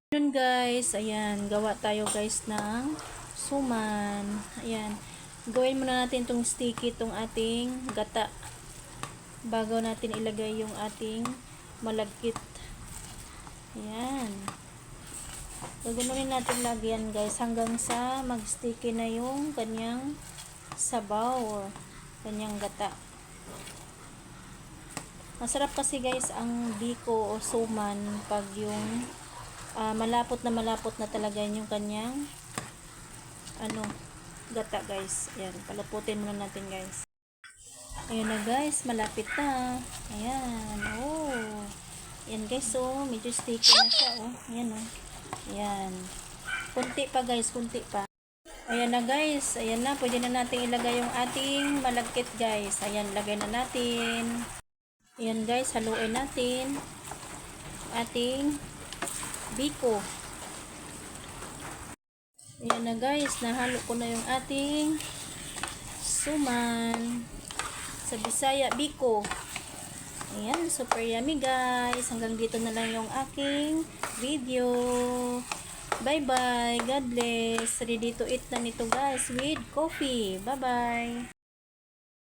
Yun guys, ayan, gawa tayo guys ng suman. Ayan, gawin muna natin itong sticky, itong ating gata bago natin ilagay yung ating malagkit. Ayan, gagawin natin lagyan guys hanggang sa mag-sticky na yung kanyang sabaw, kanyang gata. Masarap kasi guys ang biko o suman pag yung malapot na talaga yung kanyang gata guys. Ayan, paluputin muna natin guys. Ayan na guys, malapit na. Ayan, oh. Ayan guys, oh, medyo sticky na siya, oh. Ayan, oh. Ayan. Kunti pa guys, kunti pa. Ayan na guys, ayan na, pwede na natin ilagay yung ating malagkit guys. Ayan, lagay na natin. Ayan guys, haluin natin ating biko. Ayan na guys, nahalo ko na yung ating suman. Sa Bisaya, biko. Ayan, super yummy guys. Hanggang dito na lang yung aking video. Bye bye, God bless. Ready to eat na nito guys with coffee. Bye bye.